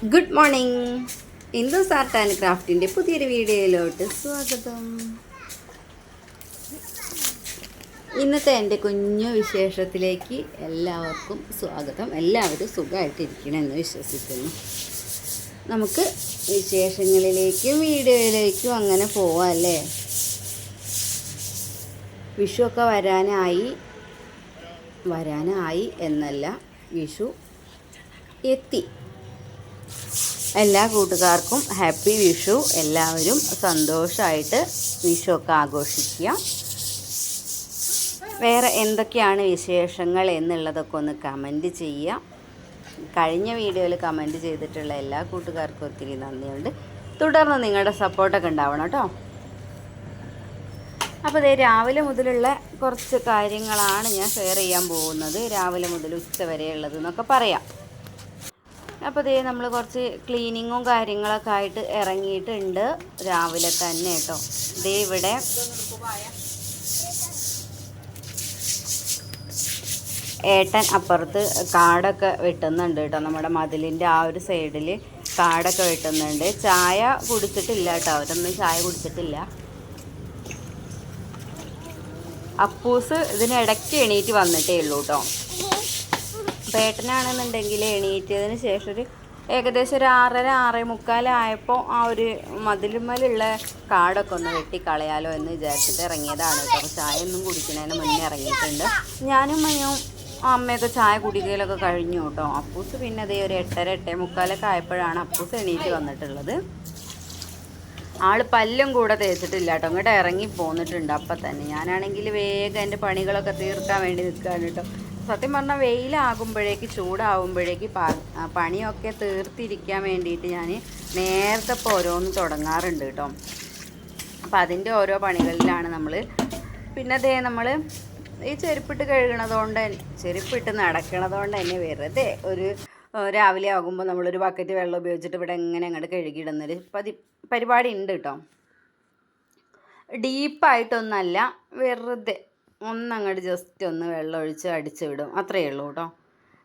Good morning. Hindu's art and ക്രാഫ്റ്റിൻ്റെ പുതിയൊരു വീഡിയോയിലോട്ട് സ്വാഗതം. ഇന്നത്തെ എൻ്റെ കുഞ്ഞു വിശേഷത്തിലേക്ക് എല്ലാവർക്കും സ്വാഗതം. എല്ലാവരും സുഖമായിട്ടിരിക്കണമെന്ന് വിശ്വസിക്കുന്നു. നമുക്ക് വിശേഷങ്ങളിലേക്കും വീഡിയോയിലേക്കും അങ്ങനെ പോവാം അല്ലേ. വിഷുവൊക്കെ വരാനായി എന്നല്ല, വിഷു എത്തി. എല്ലാ കൂട്ടുകാർക്കും ഹാപ്പി വിഷു. എല്ലാവരും സന്തോഷമായിട്ട് വിഷുവൊക്കെ ആഘോഷിക്കുക. വേറെ എന്തൊക്കെയാണ് വിശേഷങ്ങൾ എന്നുള്ളതൊക്കെ ഒന്ന് കമൻറ്റ് ചെയ്യുക. കഴിഞ്ഞ വീഡിയോയിൽ കമൻറ്റ് ചെയ്തിട്ടുള്ള എല്ലാ കൂട്ടുകാർക്കും ഒത്തിരി നന്ദിയുണ്ട്. തുടർന്ന് നിങ്ങളുടെ സപ്പോർട്ടൊക്കെ ഉണ്ടാവണം കേട്ടോ. അപ്പോൾ ഇതേ രാവിലെ മുതലുള്ള കുറച്ച് കാര്യങ്ങളാണ് ഞാൻ ഷെയർ ചെയ്യാൻ പോകുന്നത്. രാവിലെ മുതൽ ഉച്ച വരെ ഉള്ളതെന്നൊക്കെ പറയാം. അപ്പോൾ ഇതേ നമ്മൾ കുറച്ച് ക്ലീനിങ്ങും കാര്യങ്ങളൊക്കെ ആയിട്ട് ഇറങ്ങിയിട്ടുണ്ട് രാവിലെ തന്നെ കേട്ടോ. ഇതേ ഇവിടെ ഏട്ടൻ അപ്പുറത്ത് കാടൊക്കെ വെട്ടുന്നുണ്ട് കേട്ടോ. നമ്മുടെ മതിലിൻ്റെ ആ ഒരു സൈഡിൽ കാടൊക്കെ വെട്ടുന്നുണ്ട്. ചായ കുടിച്ചിട്ടില്ല കേട്ടോ, അവരൊന്നും ചായ കുടിച്ചിട്ടില്ല. അപ്പൂസ് ഇതിനിടയ്ക്ക് എണീറ്റ് വന്നിട്ടേ ഉള്ളൂ കേട്ടോ. ഏട്ടനാണെന്നുണ്ടെങ്കിൽ എണീറ്റതിന് ശേഷം ഒരു ഏകദേശം ഒരു 6:30 ആയപ്പോൾ ആ ഒരു മതിലുമ്മലുള്ള കാടൊക്കെ ഒന്ന് വെട്ടിക്കളയാലോ എന്ന് വിചാരിച്ചിട്ട് ഇറങ്ങിയതാണ് കേട്ടോ. ചായ ഒന്നും കുടിക്കുന്നതിന് മുന്നേ ഇറങ്ങിയിട്ടുണ്ട്. ഞാനും അമ്മയൊക്കെ ചായ കുടിക്കലൊക്കെ കഴിഞ്ഞു കേട്ടോ. അപ്പൂസ് പിന്നെ അതേ ഒരു 8:30 ആയപ്പോഴാണ് അപ്പൂസ് എണീറ്റ് വന്നിട്ടുള്ളത്. ആള് പല്ലും കൂടെ തേച്ചിട്ടില്ല കേട്ടോ, അങ്ങോട്ട് ഇറങ്ങി പോന്നിട്ടുണ്ട് അപ്പം തന്നെ. ഞാനാണെങ്കിൽ വേഗം എൻ്റെ പണികളൊക്കെ തീർക്കാൻ വേണ്ടി നിൽക്കുകയാണ് കേട്ടോ. സത്യം പറഞ്ഞാൽ വെയിലാകുമ്പോഴേക്ക് ചൂടാവുമ്പോഴേക്ക് പണിയൊക്കെ തീർത്തിരിക്കാൻ വേണ്ടിയിട്ട് ഞാൻ നേരത്തെ ഇപ്പോൾ ഓരോന്ന് തുടങ്ങാറുണ്ട് കേട്ടോ. അപ്പം അതിൻ്റെ ഓരോ പണികളിലാണ് നമ്മൾ. പിന്നെ അതേ നമ്മൾ ഈ ചെരുപ്പിട്ട് ചെരുപ്പിട്ട് നടക്കണതുകൊണ്ട് തന്നെ വെറുതെ ഒരു രാവിലെ ആകുമ്പോൾ നമ്മളൊരു ബക്കറ്റ് വെള്ളം ഉപയോഗിച്ചിട്ട് ഇവിടെ എങ്ങനെ അങ്ങോട്ട് കഴുകിയിടുന്നൊരു പരിപാടി ഉണ്ട് കേട്ടോ. ഡീപ്പായിട്ടൊന്നല്ല, വെറുതെ ഒന്നങ്ങോട്ട് ജസ്റ്റ് ഒന്ന് വെള്ളം ഒഴിച്ച് അടിച്ചു വിടും, അത്രയേ ഉള്ളൂ കേട്ടോ.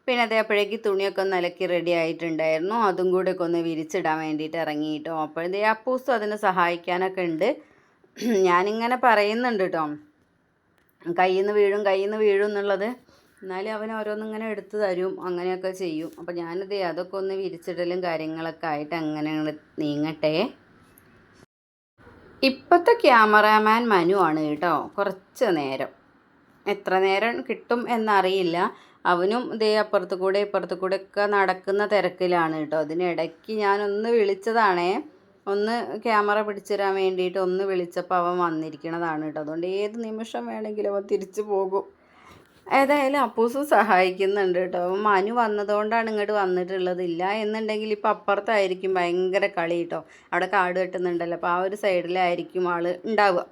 പിന്നെ അതേപ്പോഴേക്ക് തുണിയൊക്കെ ഒന്ന് അലക്കി റെഡി ആയിട്ടുണ്ടായിരുന്നു. അതും കൂടെ ഒക്കെ ഒന്ന് വിരിച്ചിടാൻ വേണ്ടിയിട്ട് ഇറങ്ങിയിട്ടോ. അപ്പോഴേ അപ്പൂസും അതിന് സഹായിക്കാനൊക്കെ ഉണ്ട്. ഞാനിങ്ങനെ പറയുന്നുണ്ട് കേട്ടോ, കയ്യിൽ നിന്ന് വീഴും എന്നുള്ളത്. എന്നാലും അവൻ ഓരോന്നിങ്ങനെ എടുത്ത് തരും, അങ്ങനെയൊക്കെ ചെയ്യും. അപ്പോൾ ഞാനിത് അതൊക്കെ ഒന്ന് വിരിച്ചിടലും കാര്യങ്ങളൊക്കെ ആയിട്ട് അങ്ങനെ നീങ്ങട്ടെ. ഇപ്പോഴത്തെ ക്യാമറാമാൻ മനു ആണ് കേട്ടോ. കുറച്ച് നേരം, എത്ര നേരം കിട്ടും എന്നറിയില്ല. അവനും ഇതേ അപ്പുറത്ത് കൂടെ ഒക്കെ നടക്കുന്ന തിരക്കിലാണ് കേട്ടോ. അതിനിടയ്ക്ക് ഞാനൊന്ന് വിളിച്ചതാണേ, ഒന്ന് ക്യാമറ പിടിച്ചിടാൻ വേണ്ടിയിട്ട് ഒന്ന് വിളിച്ചപ്പോൾ അവൻ വന്നിരിക്കണതാണ് കേട്ടോ. അതുകൊണ്ട് ഏത് നിമിഷം വേണമെങ്കിലും അവൻ തിരിച്ചു പോകും. ഏതായാലും അപ്പൂസും സഹായിക്കുന്നുണ്ട് കേട്ടോ. മനു വന്നതുകൊണ്ടാണ് ഇങ്ങോട്ട് വന്നിട്ടുള്ളത്. ഇല്ല എന്നുണ്ടെങ്കിൽ ഇപ്പം അപ്പുറത്തായിരിക്കും ഭയങ്കര കളി കേട്ടോ. അവിടെ കാട് കെട്ടുന്നുണ്ടല്ലോ, അപ്പോൾ ആ ഒരു സൈഡിലായിരിക്കും ആൾ ഉണ്ടാവുക.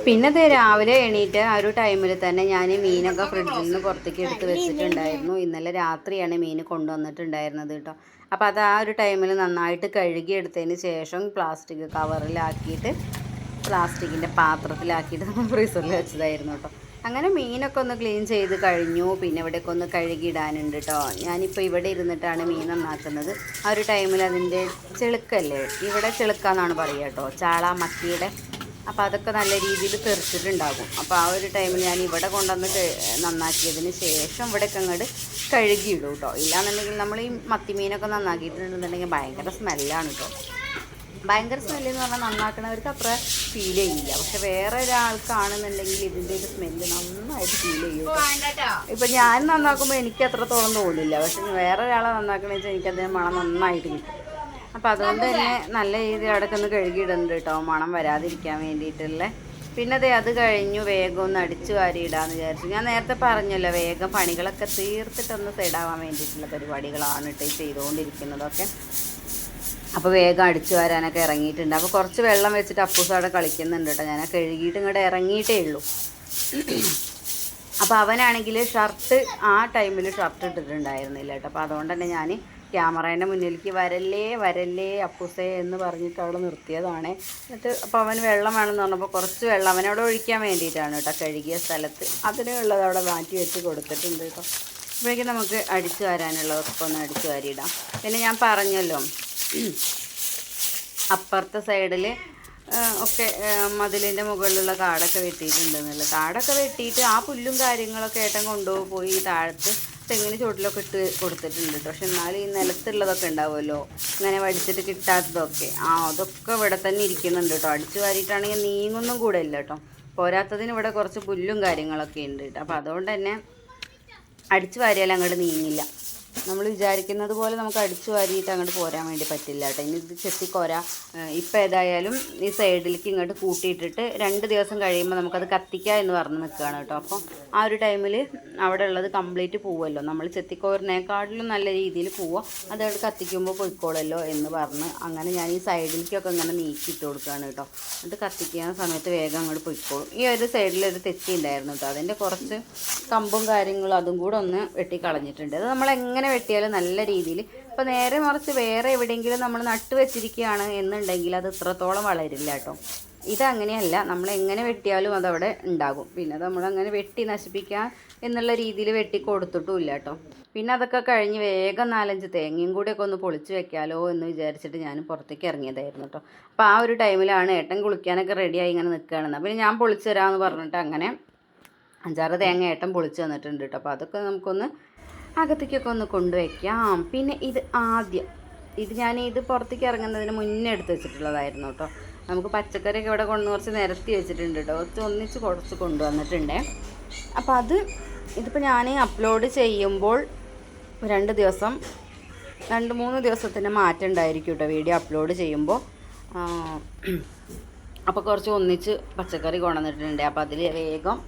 പിന്നെ അത് രാവിലെ എണീറ്റ് ആ ഒരു ടൈമിൽ തന്നെ ഞാൻ മീനൊക്കെ ഫ്രിഡ്ജിൽ നിന്ന് പുറത്തേക്ക് എടുത്ത് വെച്ചിട്ടുണ്ടായിരുന്നു. ഇന്നലെ രാത്രിയാണ് മീൻ കൊണ്ടുവന്നിട്ടുണ്ടായിരുന്നത് കേട്ടോ. അപ്പോൾ അത് ആ ഒരു ടൈമിൽ നന്നായിട്ട് കഴുകി എടുത്തതിന് ശേഷം പ്ലാസ്റ്റിക് കവറിലാക്കിയിട്ട് പ്ലാസ്റ്റിക്കിൻ്റെ പാത്രത്തിലാക്കിയിട്ട് നമ്മൾ ഫ്രീസറിൽ വെച്ചതായിരുന്നു കേട്ടോ. അങ്ങനെ മീനൊക്കെ ഒന്ന് ക്ലീൻ ചെയ്ത് കഴിഞ്ഞു. പിന്നെ ഇവിടെയൊക്കെ ഒന്ന് കഴുകിയിടാനുണ്ട് കേട്ടോ. ഞാനിപ്പോൾ ഇവിടെ ഇരുന്നിട്ടാണ് മീൻ നന്നാക്കുന്നത്. ആ ഒരു ടൈമിൽ അതിൻ്റെ ചെളുക്കല്ലേ, ഇവിടെ ചെളുക്കാന്നാണ് പറയുക കേട്ടോ, ചാള മത്തിയുടെ. അപ്പോൾ അതൊക്കെ നല്ല രീതിയിൽ തെറിച്ചിട്ടുണ്ടാകും. അപ്പോൾ ആ ഒരു ടൈമിൽ ഞാൻ ഇവിടെ കൊണ്ടുവന്ന് നന്നാക്കിയതിന് ശേഷം ഇവിടെയൊക്കെ അങ്ങോട്ട് കഴുകിയിടും കേട്ടോ. ഇല്ലാന്നുണ്ടെങ്കിൽ നമ്മൾ ഈ മത്തി മീനൊക്കെ നന്നാക്കിയിട്ടുണ്ടെന്നുണ്ടെങ്കിൽ ഭയങ്കര സ്മെല്ലാണ് കേട്ടോ. ഭയങ്കര സ്മെല്ലെന്ന് പറഞ്ഞാൽ നന്നാക്കണവർക്ക് അത്ര ഫീൽ ചെയ്യില്ല. പക്ഷെ വേറെ ഒരാൾക്കാണെന്നുണ്ടെങ്കിൽ ഇതിൻ്റെ ഒരു സ്മെല്ല് നന്നായിട്ട് ഫീൽ ചെയ്യും. ഇപ്പം ഞാൻ നന്നാക്കുമ്പോൾ എനിക്ക് അത്രത്തോളം തോന്നില്ല, പക്ഷെ വേറെ ഒരാളെ നന്നാക്കണമെന്ന് വെച്ചാൽ എനിക്കതിന് മണം നന്നായിട്ട് കിട്ടും. അപ്പോൾ അതുകൊണ്ട് തന്നെ നല്ല രീതിയിൽ അവിടെ ഒന്ന് കഴുകിയിടുന്നുണ്ട് കേട്ടോ, മണം വരാതിരിക്കാൻ വേണ്ടിയിട്ടുള്ള. പിന്നെ അത് കഴിഞ്ഞു വേഗം ഒന്ന് അടിച്ചു വാരിയിടാമെന്ന് വിചാരിച്ചു. ഞാൻ നേരത്തെ പറഞ്ഞല്ലോ, വേഗം പണികളൊക്കെ തീർത്തിട്ടൊന്ന് സൈഡാവാൻ വേണ്ടിയിട്ടുള്ള പരിപാടികളാണ് കേട്ടോ ഈ ചെയ്തുകൊണ്ടിരിക്കുന്നതൊക്കെ. അപ്പോൾ വേഗം അടിച്ചു വരാനൊക്കെ ഇറങ്ങിയിട്ടുണ്ട്. അപ്പോൾ കുറച്ച് വെള്ളം വെച്ചിട്ട് അപ്പൂസ് അവിടെ കളിക്കുന്നുണ്ട് കേട്ടോ. ഞാൻ കഴുകിയിട്ട് ഇങ്ങോട്ട് ഇറങ്ങിയിട്ടേ ഉള്ളൂ. അപ്പോൾ അവനാണെങ്കിൽ ഷർട്ട് ആ ടൈമിൽ ഷർട്ട് ഇട്ടിട്ടുണ്ടായിരുന്നില്ല കേട്ടോ. അപ്പോൾ അതുകൊണ്ട് തന്നെ ഞാൻ ക്യാമറേൻ്റെ മുന്നിലേക്ക് വരല്ലേ വരല്ലേ അപ്പൂസേ എന്ന് പറഞ്ഞിട്ട് അവിടെ നിർത്തിയതാണ്. എന്നിട്ട് അപ്പോൾ അവന് വെള്ളം വേണമെന്ന് പറഞ്ഞപ്പോൾ കുറച്ച് വെള്ളം അവനവിടെ ഒഴിക്കാൻ വേണ്ടിയിട്ടാണ് കേട്ടോ കഴുകിയ സ്ഥലത്ത്. അതിനുള്ളത് അവിടെ മാറ്റി വെച്ച് കൊടുത്തിട്ടുണ്ട് കേട്ടോ. അപ്പോഴേക്കും നമുക്ക് അടിച്ചു വാരാനുള്ളതൊക്കെ ഒന്ന് അടിച്ചു വാരിയിടാം. പിന്നെ ഞാൻ പറഞ്ഞല്ലോ അപ്പുറത്തെ സൈഡിൽ ഒക്കെ മതിലിൻ്റെ മുകളിലുള്ള കാടൊക്കെ വെട്ടിയിട്ടുണ്ടെന്നുള്ളത്. കാടൊക്കെ വെട്ടിയിട്ട് ആ പുല്ലും കാര്യങ്ങളൊക്കെ ഏട്ടൻ കൊണ്ടുപോയി താഴത്ത് തെങ്ങിന് ചുവട്ടിലൊക്കെ ഇട്ട് കൊടുത്തിട്ടുണ്ട് കേട്ടോ. പക്ഷെ എന്നാലും ഈ നിലത്തുള്ളതൊക്കെ ഉണ്ടാവുമല്ലോ ഇങ്ങനെ വടിച്ചിട്ട് കിട്ടാത്തതൊക്കെ അതൊക്കെ ഇവിടെ തന്നെ ഇരിക്കുന്നുണ്ട് കേട്ടോ. അടിച്ചു വാരിയിട്ടാണെങ്കിൽ നീങ്ങൊന്നും കൂടെ ഇല്ല കേട്ടോ. പോരാത്തതിന് ഇവിടെ കുറച്ച് പുല്ലും കാര്യങ്ങളൊക്കെ ഉണ്ട് കേട്ടോ. അപ്പോൾ അതുകൊണ്ട് തന്നെ അടിച്ചു വാരിയാൽ അങ്ങോട്ട് നീങ്ങില്ല. നമ്മൾ വിചാരിക്കുന്നത് പോലെ നമുക്ക് അടിച്ചു വാരിയിട്ട് അങ്ങോട്ട് പോരാൻ വേണ്ടി പറ്റില്ല കേട്ടോ. ഇനി ഇത് ചെത്തിക്കോര ഇപ്പം ഏതായാലും ഈ സൈഡിലേക്ക് ഇങ്ങോട്ട് കൂട്ടിയിട്ടിട്ട് 2 ദിവസം കഴിയുമ്പോൾ നമുക്കത് കത്തിക്കുക എന്ന് പറഞ്ഞ് നിൽക്കുകയാണ് കേട്ടോ. അപ്പോൾ ആ ഒരു ടൈമിൽ അവിടെ ഉള്ളത് കംപ്ലീറ്റ് പോവുമല്ലോ. നമ്മൾ ചെത്തിക്കോരിനേക്കാട്ടിലും നല്ല രീതിയിൽ പോവുക, അതവിടെ കത്തിക്കുമ്പോൾ പൊയ്ക്കോളല്ലോ എന്ന് പറഞ്ഞ് അങ്ങനെ ഞാൻ ഈ സൈഡിലേക്കൊക്കെ ഇങ്ങനെ നീക്കിയിട്ട് കൊടുക്കുകയാണ് കേട്ടോ. എന്നിട്ട് കത്തിക്കുന്ന സമയത്ത് വേഗം അങ്ങോട്ട് പൊയ്ക്കോളും. ഈ ഒരു സൈഡിലൊരു തെറ്റി ഉണ്ടായിരുന്നു കേട്ടോ. അതിൻ്റെ കുറച്ച് കമ്പും കാര്യങ്ങളും അതും കൂടെ ഒന്ന് വെട്ടിക്കളഞ്ഞിട്ടുണ്ട്. അത് നമ്മളെങ്ങനെ വെട്ടിയാലും നല്ല രീതിയിൽ ഇപ്പോൾ നേരെ മറിച്ച് വേറെ എവിടെയെങ്കിലും നമ്മൾ നട്ട് വെച്ചിരിക്കുകയാണ് എന്നുണ്ടെങ്കിൽ അത് ഇത്രത്തോളം വളരില്ല കേട്ടോ. ഇതങ്ങനെയല്ല, നമ്മൾ എങ്ങനെ വെട്ടിയാലും അതവിടെ ഉണ്ടാകും. പിന്നെ നമ്മളങ്ങനെ വെട്ടി നശിപ്പിക്കാൻ എന്നുള്ള രീതിയിൽ വെട്ടി കൊടുത്തിട്ടുമില്ല കേട്ടോ. പിന്നെ അതൊക്കെ കഴിഞ്ഞ് വേഗം 4-5 തേങ്ങയും കൂടെയൊക്കെ ഒന്ന് പൊളിച്ച് വെക്കാമല്ലോ എന്ന് വിചാരിച്ചിട്ട് ഞാൻ പുറത്തേക്ക് ഇറങ്ങിയതായിരുന്നു കേട്ടോ. അപ്പോൾ ആ ഒരു ടൈമിലാണ് ഏട്ടൻ കുളിക്കാനൊക്കെ റെഡിയായി ഇങ്ങനെ നിൽക്കുകയാണെന്ന്. പിന്നെ ഞാൻ പൊളിച്ച് തരാമെന്ന് പറഞ്ഞിട്ട് അങ്ങനെ 5-6 തേങ്ങ ഏട്ടൻ പൊളിച്ച് തന്നിട്ടുണ്ട് കേട്ടോ. അപ്പോൾ അതൊക്കെ നമുക്കൊന്ന് അകത്തേക്കൊക്കെ ഒന്ന് കൊണ്ടുവയ്ക്കാം. പിന്നെ ഇത് ഞാൻ പുറത്തേക്ക് ഇറങ്ങുന്നതിന് മുന്നേ എടുത്ത് വെച്ചിട്ടുള്ളതായിരുന്നു കേട്ടോ. നമുക്ക് പച്ചക്കറിയൊക്കെ ഇവിടെ കുറച്ച് നിരത്തി വെച്ചിട്ടുണ്ട് കേട്ടോ. കുറച്ച് കൊണ്ടുവന്നിട്ടുണ്ടേ. അപ്പോൾ ഇതിപ്പോൾ ഞാൻ അപ്ലോഡ് ചെയ്യുമ്പോൾ 2 ദിവസം 2-3 ദിവസത്തിൻ്റെ മാറ്റം ഉണ്ടായിരിക്കും കേട്ടോ വീഡിയോ അപ്ലോഡ് ചെയ്യുമ്പോൾ. അപ്പോൾ കുറച്ച് ഒന്നിച്ച് പച്ചക്കറി കൊണ്ടുവന്നിട്ടുണ്ട്. അപ്പോൾ അതിൽ വേഗം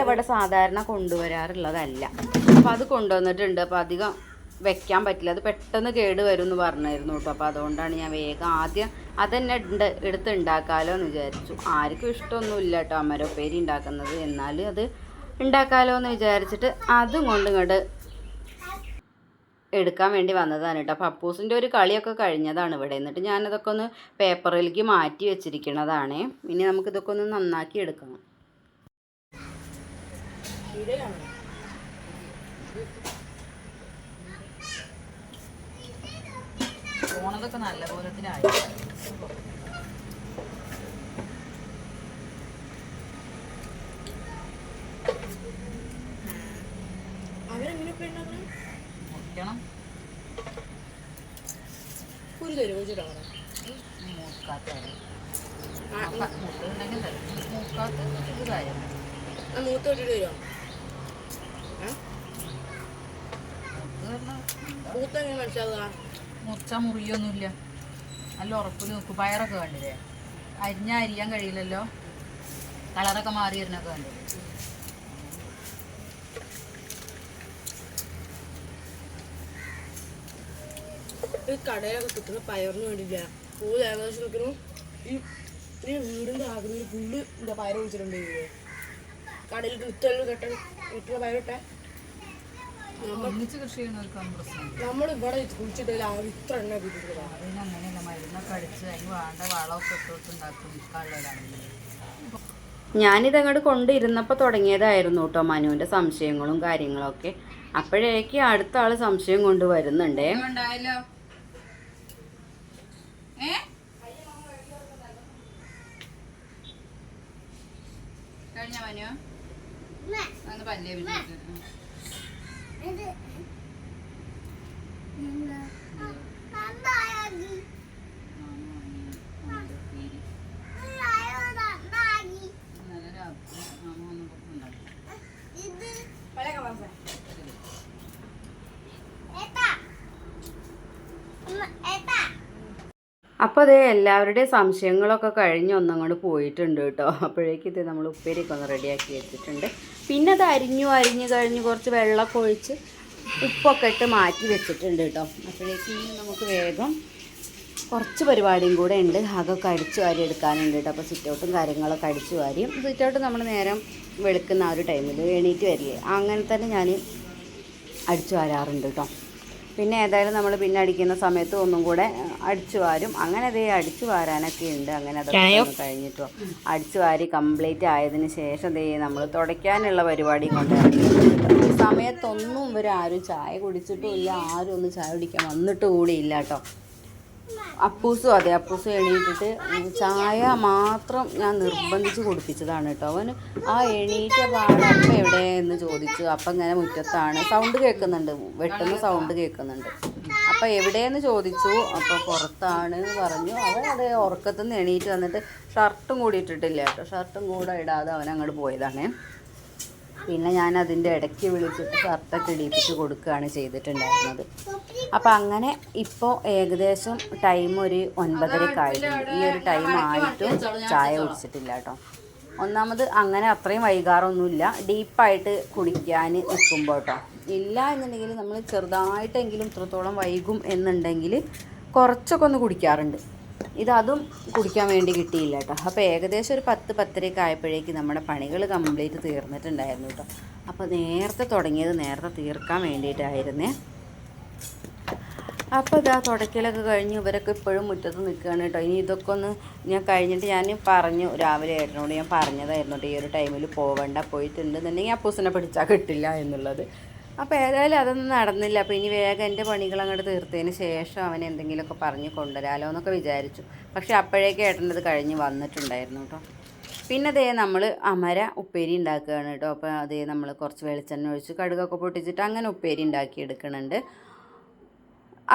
ഇവിടെ സാധാരണ കൊണ്ടുവരാറുള്ളതല്ല. അപ്പോൾ അത് കൊണ്ടുവന്നിട്ടുണ്ട്. അപ്പോൾ അധികം വെക്കാൻ പറ്റില്ല, അത് പെട്ടെന്ന് കേട് വരും എന്ന് പറഞ്ഞായിരുന്നു കേട്ടോ. അപ്പോൾ അതുകൊണ്ടാണ് ഞാൻ വേഗം ആദ്യം അതന്നെ എടുത്ത് ഉണ്ടാക്കാമല്ലോ എന്ന് വിചാരിച്ചു. ആർക്കും ഇഷ്ടമൊന്നുമില്ല കേട്ടോ അമരപ്പേരി ഉണ്ടാക്കുന്നത്, എന്നാൽ അത് ഉണ്ടാക്കാമല്ലോ എന്ന് വിചാരിച്ചിട്ട് അതും കൊണ്ട് ഇങ്ങോട്ട് എടുക്കാൻ വേണ്ടി വന്നതാണ് കേട്ടോ. പപ്പൂസിൻ്റെ ഒരു കളിയൊക്കെ കഴിഞ്ഞതാണ് ഇവിടെ. എന്നിട്ട് ഞാനതൊക്കെ ഒന്ന് പേപ്പറിലേക്ക് മാറ്റി വെച്ചിരിക്കണതാണ്. ഇനി നമുക്കിതൊക്കെ ഒന്ന് നന്നാക്കി എടുക്കണം. പോണതൊക്കെ നല്ല പോലത്തിനായി. മുറിക്കണം. മൂക്കാത്ത മുട്ടുണ്ടെങ്കിൽ മൂക്കാത്ത ഇത് കാര്യം മൂത്തോട്ടിട്ട് വരുമോ? മൂത്തെങ്ങനെ മനസ്സിലാവുക? മുറിച്ച മുറിയൊന്നുമില്ല, നല്ല ഉറപ്പിൽ നോക്കും. പയറൊക്കെ കണ്ടില്ലേ, അരിയാൻ കഴിയില്ലല്ലോ, കളറൊക്കെ മാറി വരുന്നൊക്കെ കണ്ടില്ലേ. ഈ കടയിലൊക്കെ കിട്ടുന്ന പയറിന് വേണ്ടിയില്ല, പൂവ് ഏകദേശം നിൽക്കുന്നു. ഈ വീടിൻ്റെ ആകുന്ന പുല്ല് എന്താ പയർ കുഴിച്ചിട്ടുണ്ട്. കടയിൽ വിത്തുകൾ കിട്ടുന്ന പയറിട്ടെ നമ്മൾ ഇവിടെ കുഴിച്ചിട്ട് ഇത്ര എണ്ണ കിട്ടിയിട്ടില്ല. അതിനങ്ങനെയല്ല, മരുന്നൊക്കെ അടിച്ച് അതിന് വേണ്ട വളമൊക്കെ ഇട്ടുണ്ടാക്കും വിൽക്കാനുള്ളതാണ്. ഞാനിതങ്ങോട്ട് കൊണ്ടിരുന്നപ്പോൾ തുടങ്ങിയതായിരുന്നു കേട്ടോ മനുവിൻ്റെ സംശയങ്ങളും കാര്യങ്ങളൊക്കെ. അപ്പോഴേക്ക് അടുത്ത ആൾ സംശയം കൊണ്ട് വരുന്നുണ്ടേ. കഴിഞ്ഞ മനു അന്ന് പല്ലേ വിളിച്ചിട്ട് അപ്പോൾ അതേ എല്ലാവരുടെയും സംശയങ്ങളൊക്കെ കഴിഞ്ഞ് ഒന്നങ്ങോട്ട് പോയിട്ടുണ്ട് കേട്ടോ. അപ്പോഴേക്കും ഇത് നമ്മൾ ഉപ്പേരിയൊക്കെ ഒന്ന് റെഡിയാക്കി വെച്ചിട്ടുണ്ട്. പിന്നെ അത് അരിഞ്ഞ് കഴിഞ്ഞ് കുറച്ച് വെള്ളമൊക്കെ ഒഴിച്ച് ഉപ്പൊക്കെ ഇട്ട് മാറ്റി വെച്ചിട്ടുണ്ട് കേട്ടോ. അപ്പോഴേക്കും നമുക്ക് വേഗം കുറച്ച് പരിപാടിയും കൂടെ ഉണ്ട്, അതൊക്കെ അടിച്ചു വാരി എടുക്കാനുണ്ട് കേട്ടോ. അപ്പോൾ സിറ്റൗട്ടും കാര്യങ്ങളൊക്കെ അടിച്ചു വാരിയും സിറ്റൗട്ട് നമ്മൾ നേരം വെളുക്കുന്ന ആ ഒരു ടൈമിൽ എണീറ്റ് വരില്ലേ അങ്ങനെ തന്നെ ഞാൻ അടിച്ചു വാരാറുണ്ട് കേട്ടോ. പിന്നെ ഏതായാലും നമ്മൾ പിന്നെ അടിക്കുന്ന സമയത്ത് ഒന്നും കൂടെ അടിച്ചു വാരും. അങ്ങനെ അതേ അടിച്ചു വാരാനൊക്കെ ഉണ്ട്. അങ്ങനെ അതൊക്കെ കഴിഞ്ഞിട്ടോ അടിച്ചു വാരി കംപ്ലീറ്റ് ആയതിന് ശേഷം ദേ നമ്മൾ തുടയ്ക്കാനുള്ള പരിപാടിയും കൊണ്ട് ഈ സമയത്തൊന്നും ഇവരാരും ചായ കുടിച്ചിട്ടും ഇല്ല, ആരും ഒന്നും ചായ കുടിക്കാൻ വന്നിട്ട് കൂടിയില്ല കേട്ടോ. അപ്പൂസും അതെ, അപ്പൂസും എണീറ്റിട്ട് ചായ മാത്രം ഞാൻ നിർബന്ധിച്ച് കുടിപ്പിച്ചതാണ് കേട്ടോ. അവന് ആ എണീറ്റ പാട് അപ്പം എവിടെയെന്ന് ചോദിച്ചു. അപ്പം ഇങ്ങനെ മുറ്റത്താണ്, സൗണ്ട് കേൾക്കുന്നുണ്ട്, വെട്ടുന്ന സൗണ്ട് കേൾക്കുന്നുണ്ട്. അപ്പം എവിടെയെന്ന് ചോദിച്ചു. അപ്പോൾ പുറത്താണ് പറഞ്ഞു. അവൻ അത് ഉറക്കത്തു നിന്ന് എണീറ്റ് വന്നിട്ട് ഷർട്ടും കൂടി ഇട്ടിട്ടില്ല കേട്ടോ. ഷർട്ടും കൂടെ ഇടാതെ അവൻ അങ്ങോട്ട് പോയതാണ്. പിന്നെ ഞാൻ അതിൻ്റെ ഇടയ്ക്ക് വിളിച്ചിട്ട് ഷർട്ടൊക്കെ ഇടിപ്പിച്ച് കൊടുക്കുകയാണ് ചെയ്തിട്ടുണ്ടായിരുന്നത്. അപ്പോൾ അങ്ങനെ ഇപ്പോൾ ഏകദേശം ടൈം ഒരു 9:30 ആയിട്ടുണ്ട്. ഈ ഒരു ടൈം ആയിട്ടും ചായ കുടിച്ചിട്ടില്ല കേട്ടോ. ഒന്നാമത് അങ്ങനെ അത്രയും വൈകാറൊന്നുമില്ല, ഡീപ്പായിട്ട് കുടിക്കാൻ നിൽക്കുമ്പോൾ കേട്ടോ. ഇല്ല എന്നുണ്ടെങ്കിൽ നമ്മൾ ചെറുതായിട്ടെങ്കിലും ഇത്രത്തോളം വൈകും എന്നുണ്ടെങ്കിൽ കുറച്ചൊക്കെ ഒന്ന് കുടിക്കാറുണ്ട്. ഇതതും കുടിക്കാൻ വേണ്ടി കിട്ടിയില്ല കേട്ടോ. അപ്പോൾ ഏകദേശം ഒരു 10-10:30 ആയപ്പോഴേക്ക് നമ്മുടെ പണികൾ കംപ്ലീറ്റ് തീർന്നിട്ടുണ്ടായിരുന്നു കേട്ടോ. അപ്പോൾ നേരത്തെ തുടങ്ങിയത് നേരത്തെ തീർക്കാൻ വേണ്ടിയിട്ടായിരുന്നേ. അപ്പോൾ ഇതാ തുടക്കലൊക്കെ കഴിഞ്ഞ് ഇവരൊക്കെ ഇപ്പോഴും മുറ്റത്ത് നിൽക്കുകയാണ് കേട്ടോ. ഇനി ഇതൊക്കെ ഒന്ന് ഞാൻ കഴിഞ്ഞിട്ട് ഞാൻ പറഞ്ഞു, രാവിലെ ഏട്ടനോട് ഞാൻ പറഞ്ഞതായിരുന്നു കേട്ടോ, ഈ ഒരു ടൈമിൽ പോവേണ്ട, പോയിട്ടുണ്ടെന്നുണ്ടെങ്കിൽ അപ്പൂസിനെ പിടിച്ചാൽ കിട്ടില്ല എന്നുള്ളത്. അപ്പോൾ ഏതായാലും അതൊന്നും നടന്നില്ല. അപ്പോൾ ഇനി വേഗം എൻ്റെ പണികൾ അങ്ങോട്ട് തീർത്തതിന് ശേഷം അവൻ എന്തെങ്കിലുമൊക്കെ പറഞ്ഞ് കൊണ്ടുവരാമല്ലോ എന്നൊക്കെ വിചാരിച്ചു. പക്ഷേ അപ്പോഴേക്കും ഏട്ടനത് കഴിഞ്ഞ് വന്നിട്ടുണ്ടായിരുന്നു കേട്ടോ. പിന്നെ അതേ നമ്മൾ അമര ഉപ്പേരി ഉണ്ടാക്കുകയാണ് കേട്ടോ. അപ്പോൾ അതേ നമ്മൾ കുറച്ച് വെളിച്ചെണ്ണ ഒഴിച്ച് കടുകൊക്കെ പൊട്ടിച്ചിട്ട് അങ്ങനെ ഉപ്പേരി ഉണ്ടാക്കി എടുക്കുന്നുണ്ട്.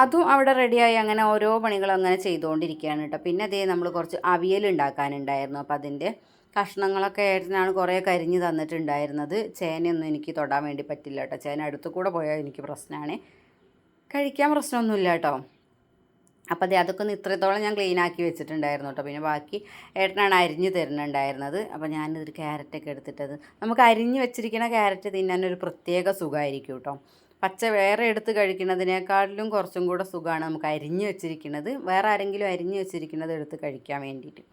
അതും അവിടെ റെഡിയായി. അങ്ങനെ ഓരോ പണികളും അങ്ങനെ ചെയ്തുകൊണ്ടിരിക്കുകയാണ് കേട്ടോ. പിന്നെ അതേ നമ്മൾ കുറച്ച് അവിയൽ ഉണ്ടാക്കാനുണ്ടായിരുന്നു. അപ്പോൾ അതിൻ്റെ കഷ്ണങ്ങളൊക്കെ ഏട്ടനാണ് കുറേ കരിഞ്ഞ് തന്നിട്ടുണ്ടായിരുന്നത്. ചേനയൊന്നും എനിക്ക് തൊടാൻ വേണ്ടി പറ്റില്ല കേട്ടോ. ചേന അടുത്തു കൂടെ പോയാൽ എനിക്ക് പ്രശ്നമാണ്, കഴിക്കാൻ പ്രശ്നമൊന്നുമില്ല കേട്ടോ. അപ്പോൾ അതൊക്കെ ഒന്ന് ഇത്രത്തോളം ഞാൻ ക്ലീൻ ആക്കി വെച്ചിട്ടുണ്ടായിരുന്നു കേട്ടോ. പിന്നെ ബാക്കി ഏട്ടനാണ് അരിഞ്ഞ് തരുന്നുണ്ടായിരുന്നത്. അപ്പോൾ ഞാനിതൊരു ക്യാരറ്റൊക്കെ എടുത്തിട്ടത്, നമുക്ക് അരിഞ്ഞ് വെച്ചിരിക്കുന്ന ക്യാരറ്റ് തിന്നാനൊരു പ്രത്യേക സുഖമായിരിക്കും കേട്ടോ. പച്ച വേറെ എടുത്ത് കഴിക്കുന്നതിനേക്കാളിലും കുറച്ചും കൂടെ സുഖമാണ് നമുക്ക് അരിഞ്ഞ് വെച്ചിരിക്കുന്നത്, വേറെ ആരെങ്കിലും അരിഞ്ഞ് വെച്ചിരിക്കുന്നത് എടുത്ത് കഴിക്കാൻ വേണ്ടിയിട്ട്.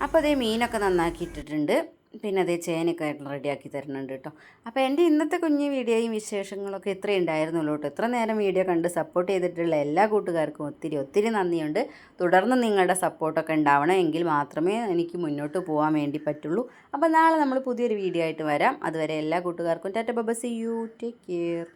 അപ്പോൾ അതേ മീനൊക്കെ നന്നാക്കി ഇട്ടിട്ടുണ്ട്. പിന്നെ അതേ ചേനയൊക്കെ റെഡിയാക്കി തരുന്നുണ്ട് കേട്ടോ. അപ്പോൾ എൻ്റെ ഇന്നത്തെ കുഞ്ഞു വീഡിയോയും വിശേഷങ്ങളൊക്കെ ഇത്രയും ഉണ്ടായിരുന്നുള്ളൂ കേട്ടോ. ഇത്ര നേരം വീഡിയോ കണ്ട് സപ്പോർട്ട് ചെയ്തിട്ടുള്ള എല്ലാ കൂട്ടുകാർക്കും ഒത്തിരി നന്ദിയുണ്ട്. തുടർന്ന് നിങ്ങളുടെ സപ്പോർട്ടൊക്കെ ഉണ്ടാവണം, എങ്കിൽ മാത്രമേ എനിക്ക് മുന്നോട്ട് പോകാൻ വേണ്ടി പറ്റുള്ളൂ. അപ്പോൾ നാളെ നമ്മൾ പുതിയൊരു വീഡിയോ ആയിട്ട് വരാം. അതുവരെ എല്ലാ കൂട്ടുകാർക്കും tata bye, see you, take care.